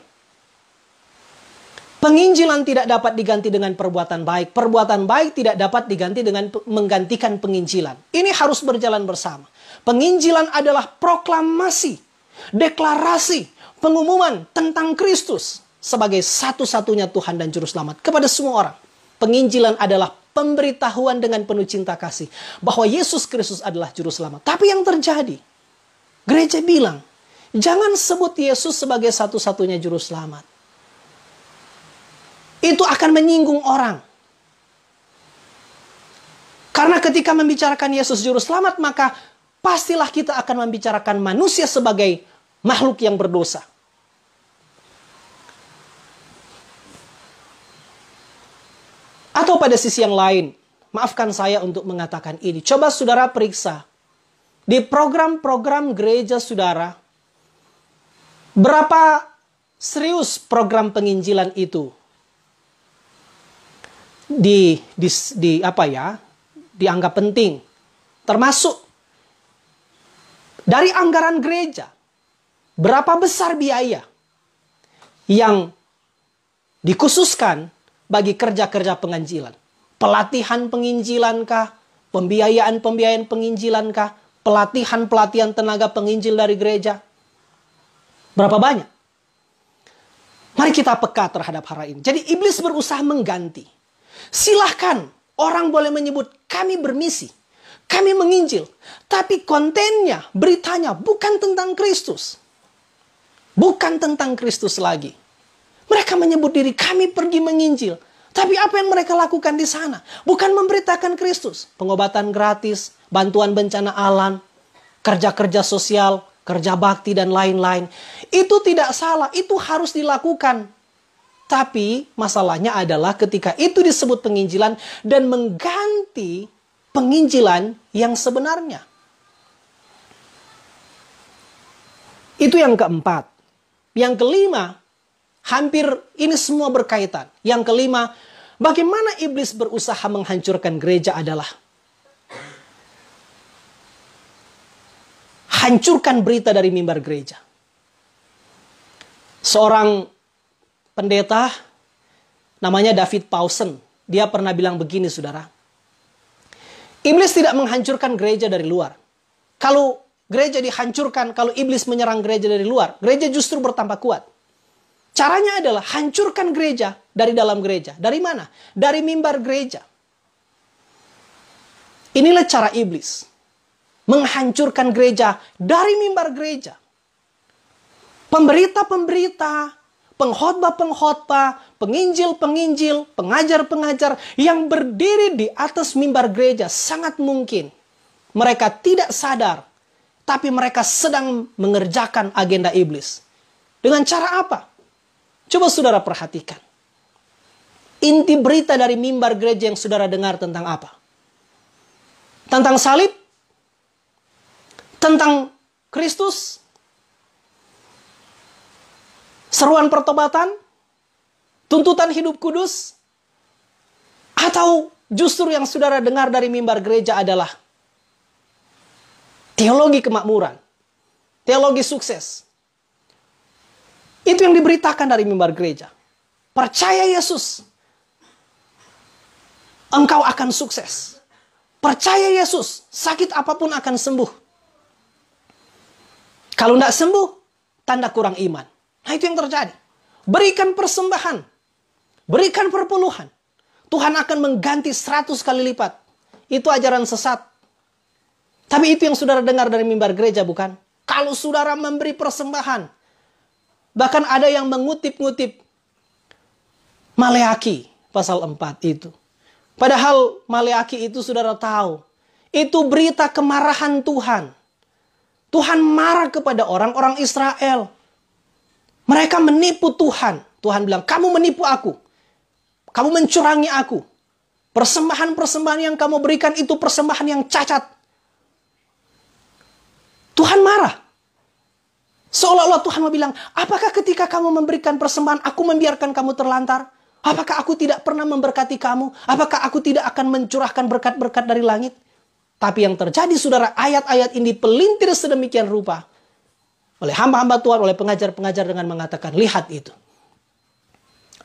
Penginjilan tidak dapat diganti dengan perbuatan baik. Perbuatan baik tidak dapat diganti dengan menggantikan penginjilan. Ini harus berjalan bersama. Penginjilan adalah proklamasi, deklarasi, pengumuman tentang Kristus sebagai satu-satunya Tuhan dan Juru Selamat kepada semua orang. Penginjilan adalah pemberitahuan dengan penuh cinta kasih bahwa Yesus Kristus adalah Juru Selamat. Tapi yang terjadi, gereja bilang, jangan sebut Yesus sebagai satu-satunya Juru Selamat. Itu akan menyinggung orang. Karena ketika membicarakan Yesus Juru Selamat, maka pastilah kita akan membicarakan manusia sebagai makhluk yang berdosa. Atau pada sisi yang lain, maafkan saya untuk mengatakan ini. Coba saudara periksa. Di program-program gereja saudara, berapa serius program penginjilan itu dianggap penting. Termasuk dari anggaran gereja. Berapa besar biaya yang dikhususkan bagi kerja-kerja penginjilan. Pelatihan penginjilan kah? Pembiayaan penginjilan kah? Pelatihan tenaga penginjil dari gereja? Berapa banyak? Mari kita peka terhadap hal ini. Jadi iblis berusaha mengganti. Silahkan orang boleh menyebut kami bermisi. Kami menginjil. Tapi kontennya, beritanya bukan tentang Kristus. Bukan tentang Kristus lagi. Mereka menyebut diri kami pergi menginjil. Tapi apa yang mereka lakukan di sana? Bukan memberitakan Kristus. Pengobatan gratis, bantuan bencana alam, kerja-kerja sosial, kerja bakti dan lain-lain. Itu tidak salah, itu harus dilakukan. Tapi masalahnya adalah ketika itu disebut penginjilan dan mengganti penginjilan yang sebenarnya. Itu yang keempat. Yang kelima, hampir ini semua berkaitan. Yang kelima, bagaimana iblis berusaha menghancurkan gereja adalah hancurkan berita dari mimbar gereja. Seorang pendeta namanya David Powson, dia pernah bilang begini, saudara. Iblis tidak menghancurkan gereja dari luar. Kalau gereja dihancurkan, kalau iblis menyerang gereja dari luar, gereja justru bertambah kuat. Caranya adalah hancurkan gereja dari dalam gereja. Dari mana? Dari mimbar gereja. Inilah cara iblis. Menghancurkan gereja dari mimbar gereja. Pemberita-pemberita, pengkhotbah-pengkhotbah, penginjil-penginjil, pengajar-pengajar yang berdiri di atas mimbar gereja sangat mungkin mereka tidak sadar, tapi mereka sedang mengerjakan agenda iblis. Dengan cara apa? Coba saudara perhatikan. Inti berita dari mimbar gereja yang saudara dengar tentang apa? Tentang salib? Tentang Kristus? Seruan pertobatan? Tuntutan hidup kudus? Atau justru yang saudara dengar dari mimbar gereja adalah teologi kemakmuran, teologi sukses? Itu yang diberitakan dari mimbar gereja. Percaya Yesus, engkau akan sukses. Percaya Yesus, sakit apapun akan sembuh. Kalau tidak sembuh, tanda kurang iman. Nah, itu yang terjadi. Berikan persembahan. Berikan perpuluhan. Tuhan akan mengganti 100 kali lipat. Itu ajaran sesat. Tapi itu yang saudara dengar dari mimbar gereja, bukan? Kalau saudara memberi persembahan. Bahkan ada yang mengutip-ngutip Maleaki pasal 4 itu. Padahal Maleaki itu saudara tahu. Itu berita kemarahan Tuhan. Tuhan marah kepada orang-orang Israel. Mereka menipu Tuhan. Tuhan bilang, kamu menipu aku. Kamu mencurangi aku. Persembahan-persembahan yang kamu berikan itu persembahan yang cacat. Tuhan marah. Seolah-olah Tuhan mau bilang, apakah ketika kamu memberikan persembahan, aku membiarkan kamu terlantar? Apakah aku tidak pernah memberkati kamu? Apakah aku tidak akan mencurahkan berkat-berkat dari langit? Tapi yang terjadi, saudara, ayat-ayat ini pelintir sedemikian rupa oleh hamba-hamba Tuhan, oleh pengajar-pengajar dengan mengatakan, lihat itu.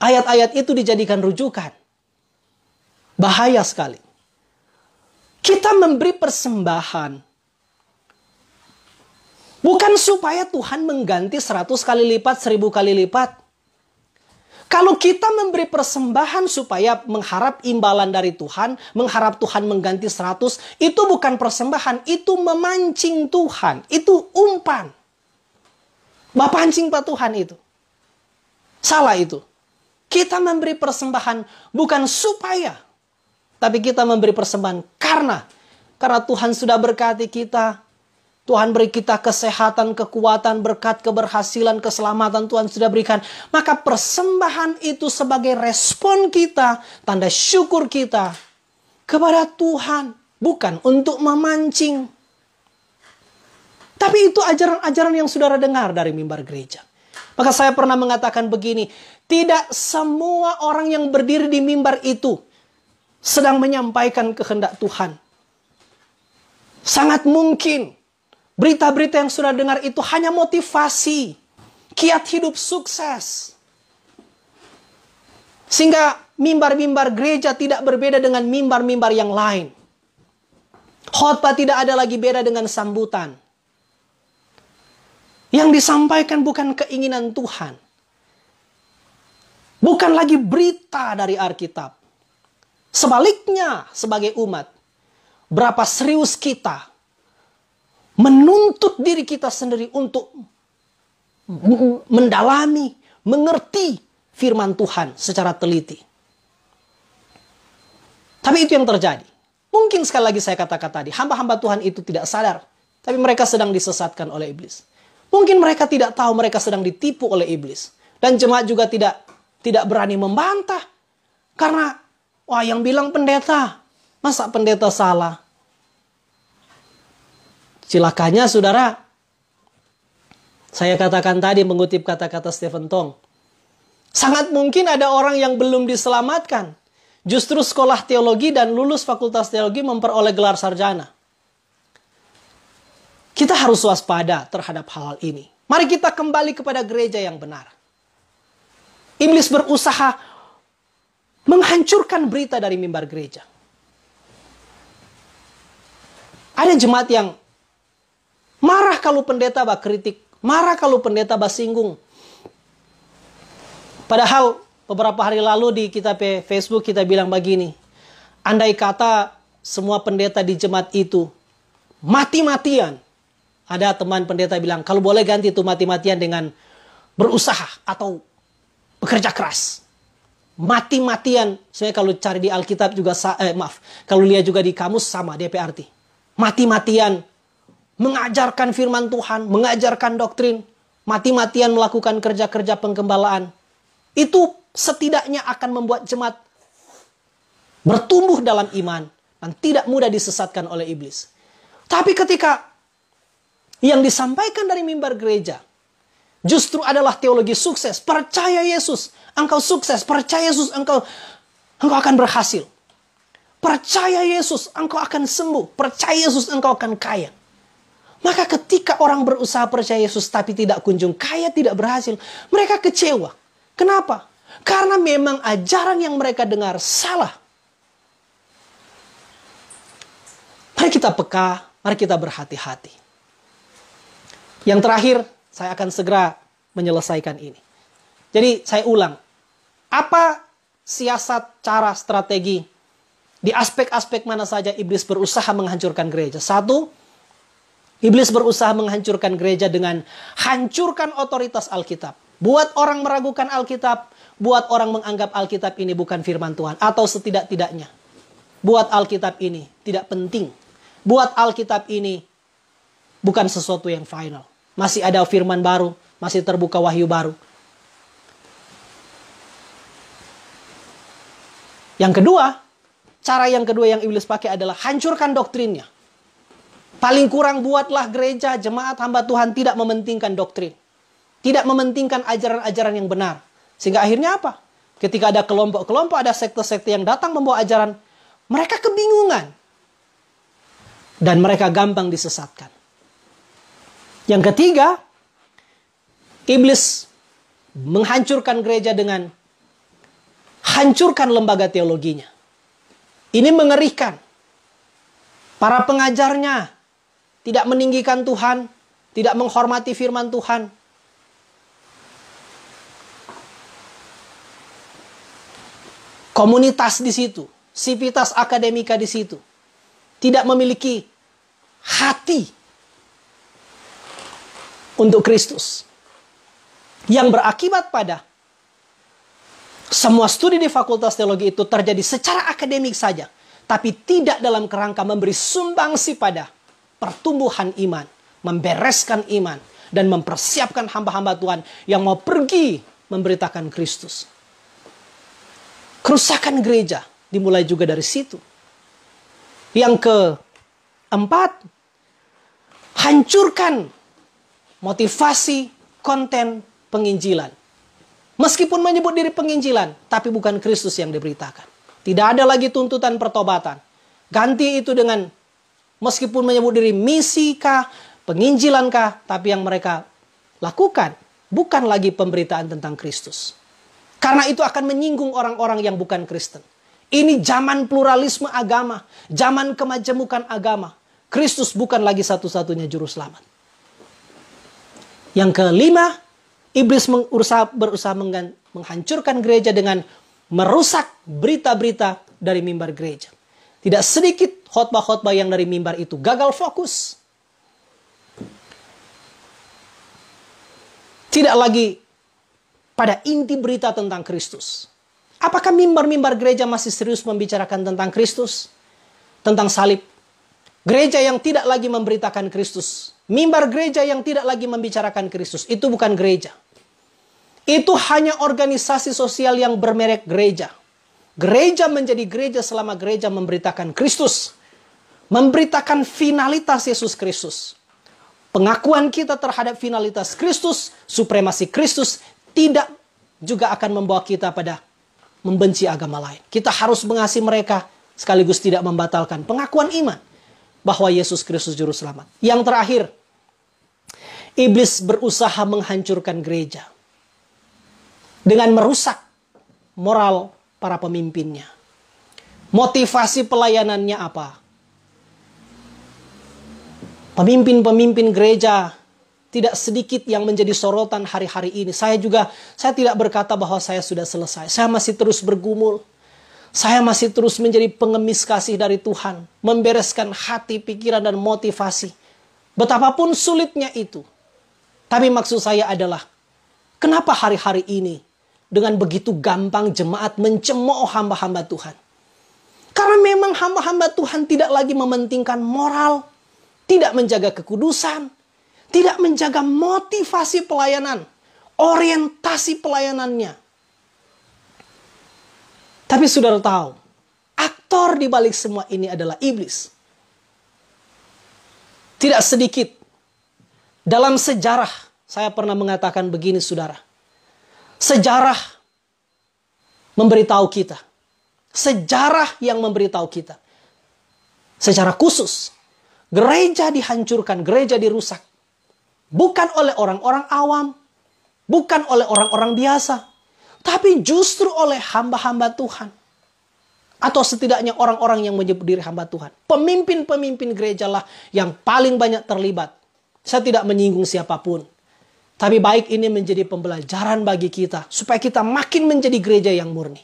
Ayat-ayat itu dijadikan rujukan. Bahaya sekali. Kita memberi persembahan bukan supaya Tuhan mengganti 100 kali lipat, 1000 kali lipat. Kalau kita memberi persembahan supaya mengharap imbalan dari Tuhan, mengharap Tuhan mengganti 100, itu bukan persembahan, itu memancing Tuhan, itu umpan. Pancing Pak Tuhan itu. Salah itu. Kita memberi persembahan bukan supaya, tapi kita memberi persembahan karena Tuhan sudah berkati kita. Tuhan beri kita kesehatan, kekuatan, berkat, keberhasilan, keselamatan Tuhan sudah berikan. Maka persembahan itu sebagai respon kita, tanda syukur kita kepada Tuhan. Bukan untuk memancing. Tapi itu ajaran-ajaran yang saudara dengar dari mimbar gereja. Maka saya pernah mengatakan begini, tidak semua orang yang berdiri di mimbar itu sedang menyampaikan kehendak Tuhan. Sangat mungkin berita-berita yang sudah dengar itu hanya motivasi, kiat hidup sukses. Sehingga mimbar-mimbar gereja tidak berbeda dengan mimbar-mimbar yang lain. Khotbah tidak ada lagi beda dengan sambutan. Yang disampaikan bukan keinginan Tuhan. Bukan lagi berita dari Alkitab. Sebaliknya, sebagai umat, berapa serius kita menuntut diri kita sendiri untuk mendalami, mengerti firman Tuhan secara teliti. Tapi itu yang terjadi. Mungkin sekali lagi saya katakan tadi, hamba-hamba Tuhan itu tidak sadar, tapi mereka sedang disesatkan oleh iblis. Mungkin mereka tidak tahu mereka sedang ditipu oleh iblis. Dan jemaat juga tidak berani membantah. Karena, wah, yang bilang pendeta, masa pendeta salah? Cilakanya saudara, saya katakan tadi mengutip kata-kata Stephen Tong. Sangat mungkin ada orang yang belum diselamatkan. Justru sekolah teologi dan lulus fakultas teologi memperoleh gelar sarjana. Kita harus waspada terhadap hal ini. Mari kita kembali kepada gereja yang benar. Iblis berusaha menghancurkan berita dari mimbar gereja. Ada jemaat yang marah kalau pendeta kritik, marah kalau pendeta singgung. Padahal beberapa hari lalu di kita Facebook kita bilang begini, andai kata semua pendeta di jemaat itu mati-matian, ada teman pendeta bilang, kalau boleh ganti itu mati-matian dengan berusaha atau bekerja keras. Mati-matian, sebenarnya kalau cari di Alkitab juga, kalau lihat juga di kamus sama, DP arti. Mati-matian, mengajarkan firman Tuhan, mengajarkan doktrin, mati-matian melakukan kerja-kerja penggembalaan. Itu setidaknya akan membuat jemaat bertumbuh dalam iman dan tidak mudah disesatkan oleh iblis. Tapi ketika yang disampaikan dari mimbar gereja justru adalah teologi sukses. Percaya Yesus, engkau sukses. Percaya Yesus, engkau akan berhasil. Percaya Yesus, engkau akan sembuh. Percaya Yesus, engkau akan kaya. Maka ketika orang berusaha percaya Yesus tapi tidak kunjung kaya, tidak berhasil, mereka kecewa. Kenapa? Karena memang ajaran yang mereka dengar salah. Mari kita peka, mari kita berhati-hati. Yang terakhir, saya akan segera menyelesaikan ini. Jadi saya ulang. Apa siasat, cara, strategi di aspek-aspek mana saja iblis berusaha menghancurkan gereja? Satu, iblis berusaha menghancurkan gereja dengan hancurkan otoritas Alkitab. Buat orang meragukan Alkitab, buat orang menganggap Alkitab ini bukan firman Tuhan. Atau setidak-tidaknya, buat Alkitab ini tidak penting. Buat Alkitab ini bukan sesuatu yang final. Masih ada firman baru, masih terbuka wahyu baru. Yang kedua, cara yang kedua yang iblis pakai adalah hancurkan doktrinnya. Paling kurang buatlah gereja, jemaat, hamba Tuhan tidak mementingkan doktrin. Tidak mementingkan ajaran-ajaran yang benar. Sehingga akhirnya apa? Ketika ada kelompok-kelompok, ada sekte-sekte yang datang membawa ajaran, mereka kebingungan. Dan mereka gampang disesatkan. Yang ketiga, iblis menghancurkan gereja dengan hancurkan lembaga teologinya. Ini mengerikan. Para pengajarnya tidak meninggikan Tuhan, tidak menghormati firman Tuhan. Komunitas di situ, sivitas akademika di situ, tidak memiliki hati untuk Kristus. Yang berakibat pada semua studi di fakultas teologi itu terjadi secara akademik saja, tapi tidak dalam kerangka memberi sumbangsi pada pertumbuhan iman, membereskan iman, dan mempersiapkan hamba-hamba Tuhan yang mau pergi memberitakan Kristus. Kerusakan gereja dimulai juga dari situ. Yang keempat, hancurkan motivasi konten penginjilan. Meskipun menyebut diri penginjilan, tapi bukan Kristus yang diberitakan. Tidak ada lagi tuntutan pertobatan. Ganti itu dengan meskipun menyebut diri misi kah, penginjilan kah, tapi yang mereka lakukan bukan lagi pemberitaan tentang Kristus. Karena itu akan menyinggung orang-orang yang bukan Kristen. Ini zaman pluralisme agama, zaman kemajemukan agama. Kristus bukan lagi satu-satunya juru selamat. Yang kelima, iblis berusaha menghancurkan gereja dengan merusak berita-berita dari mimbar gereja. Tidak sedikit khotbah-khotbah yang dari mimbar itu gagal fokus. Tidak lagi pada inti berita tentang Kristus. Apakah mimbar-mimbar gereja masih serius membicarakan tentang Kristus? Tentang salib? Gereja yang tidak lagi memberitakan Kristus. Mimbar gereja yang tidak lagi membicarakan Kristus. Itu bukan gereja. Itu hanya organisasi sosial yang bermerek gereja. Gereja menjadi gereja selama gereja memberitakan Kristus. Memberitakan finalitas Yesus Kristus. Pengakuan kita terhadap finalitas Kristus, supremasi Kristus, tidak juga akan membawa kita pada membenci agama lain. Kita harus mengasihi mereka, sekaligus tidak membatalkan pengakuan iman bahwa Yesus Kristus Juru Selamat. Yang terakhir, iblis berusaha menghancurkan gereja dengan merusak moral para pemimpinnya. Motivasi pelayanannya apa? Pemimpin-pemimpin gereja tidak sedikit yang menjadi sorotan hari-hari ini. Saya tidak berkata bahwa saya sudah selesai. Saya masih terus bergumul. Saya masih terus menjadi pengemis kasih dari Tuhan. Membereskan hati, pikiran, dan motivasi. Betapapun sulitnya itu. Tapi maksud saya adalah, kenapa hari-hari ini dengan begitu gampang jemaat mencemooh hamba-hamba Tuhan? Karena memang hamba-hamba Tuhan tidak lagi mementingkan moral, tidak menjaga kekudusan, tidak menjaga motivasi pelayanan, orientasi pelayanannya. Tapi saudara tahu, aktor di balik semua ini adalah iblis. Tidak sedikit dalam sejarah, saya pernah mengatakan begini saudara. Sejarah memberitahu kita. Sejarah yang memberitahu kita. Secara khusus, gereja dihancurkan, gereja dirusak. Bukan oleh orang-orang awam, bukan oleh orang-orang biasa, tapi justru oleh hamba-hamba Tuhan. Atau setidaknya orang-orang yang menyebut diri hamba Tuhan. Pemimpin-pemimpin gereja lah yang paling banyak terlibat. Saya tidak menyinggung siapapun. Tapi baik ini menjadi pembelajaran bagi kita. Supaya kita makin menjadi gereja yang murni.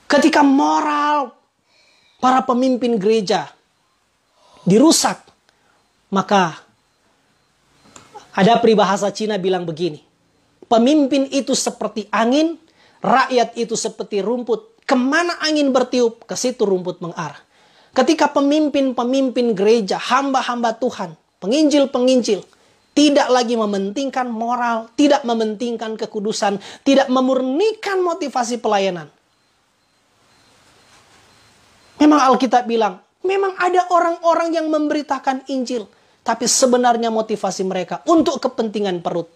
Ketika moral para pemimpin gereja dirusak, maka ada peribahasa Cina bilang begini. Pemimpin itu seperti angin, rakyat itu seperti rumput. Kemana angin bertiup, ke situ rumput mengarah. Ketika pemimpin-pemimpin gereja, hamba-hamba Tuhan, penginjil-penginjil, tidak lagi mementingkan moral, tidak mementingkan kekudusan, tidak memurnikan motivasi pelayanan. Memang Alkitab bilang, memang ada orang-orang yang memberitakan Injil, tapi sebenarnya motivasi mereka untuk kepentingan perut.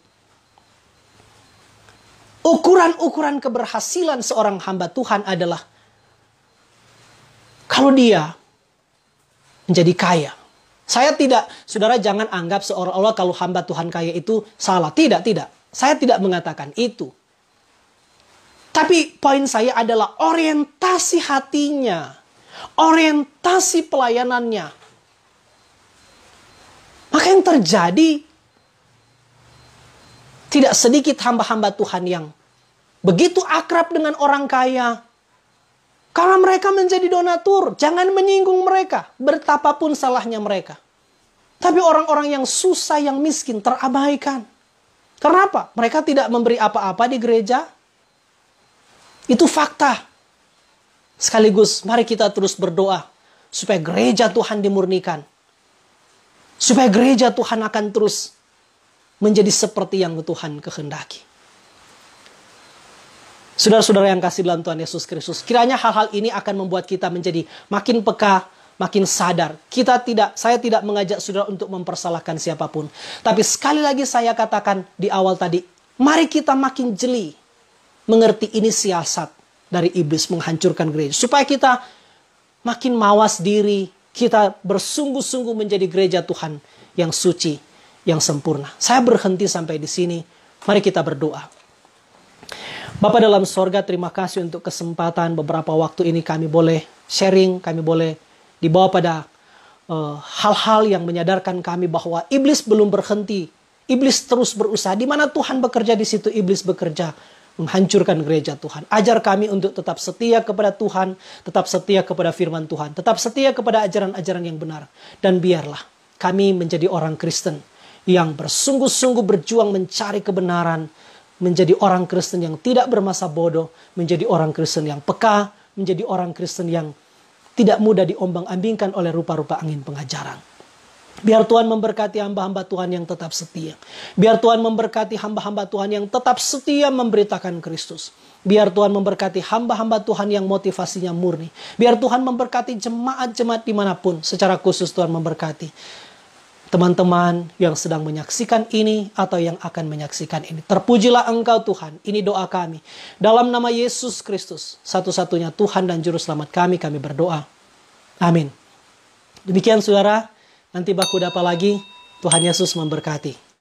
Ukuran-ukuran keberhasilan seorang hamba Tuhan adalah kalau dia menjadi kaya. Saya tidak, saudara jangan anggap seolah-olah kalau hamba Tuhan kaya itu salah. Tidak. Saya tidak mengatakan itu. Tapi poin saya adalah orientasi hatinya. Orientasi pelayanannya. Maka yang terjadi, tidak sedikit hamba-hamba Tuhan yang begitu akrab dengan orang kaya. Karena mereka menjadi donatur, jangan menyinggung mereka, betapapun salahnya mereka. Tapi orang-orang yang susah, yang miskin, terabaikan. Kenapa? Mereka tidak memberi apa-apa di gereja. Itu fakta. Sekaligus mari kita terus berdoa supaya gereja Tuhan dimurnikan. Supaya gereja Tuhan akan terus menjadi seperti yang Tuhan kehendaki. Saudara-saudara yang kasih dalam Tuhan Yesus Kristus, kiranya hal-hal ini akan membuat kita menjadi makin peka, makin sadar. Saya tidak mengajak saudara untuk mempersalahkan siapapun. Tapi sekali lagi saya katakan di awal tadi, mari kita makin jeli mengerti ini siasat dari iblis menghancurkan gereja. Supaya kita makin mawas diri, kita bersungguh-sungguh menjadi gereja Tuhan yang suci, yang sempurna. Saya berhenti sampai di sini. Mari kita berdoa. Bapa dalam sorga, terima kasih untuk kesempatan beberapa waktu ini kami boleh sharing, kami boleh dibawa pada hal-hal yang menyadarkan kami bahwa iblis belum berhenti. Iblis terus berusaha. Di mana Tuhan bekerja, di situ iblis bekerja. Menghancurkan gereja Tuhan. Ajar kami untuk tetap setia kepada Tuhan, tetap setia kepada firman Tuhan, tetap setia kepada ajaran-ajaran yang benar. Dan biarlah kami menjadi orang Kristen yang bersungguh-sungguh berjuang mencari kebenaran, menjadi orang Kristen yang tidak bermasa bodoh, menjadi orang Kristen yang peka, menjadi orang Kristen yang tidak mudah diombang-ambingkan oleh rupa-rupa angin pengajaran. Biar Tuhan memberkati hamba-hamba Tuhan yang tetap setia. Biar Tuhan memberkati hamba-hamba Tuhan yang tetap setia memberitakan Kristus. Biar Tuhan memberkati hamba-hamba Tuhan yang motivasinya murni. Biar Tuhan memberkati jemaat-jemaat dimanapun. Secara khusus Tuhan memberkati teman-teman yang sedang menyaksikan ini atau yang akan menyaksikan ini. Terpujilah Engkau Tuhan. Ini doa kami. Dalam nama Yesus Kristus, satu-satunya Tuhan dan Juru Selamat kami berdoa. Amin. Demikian saudara. Nanti baku dapat lagi. Tuhan Yesus memberkati.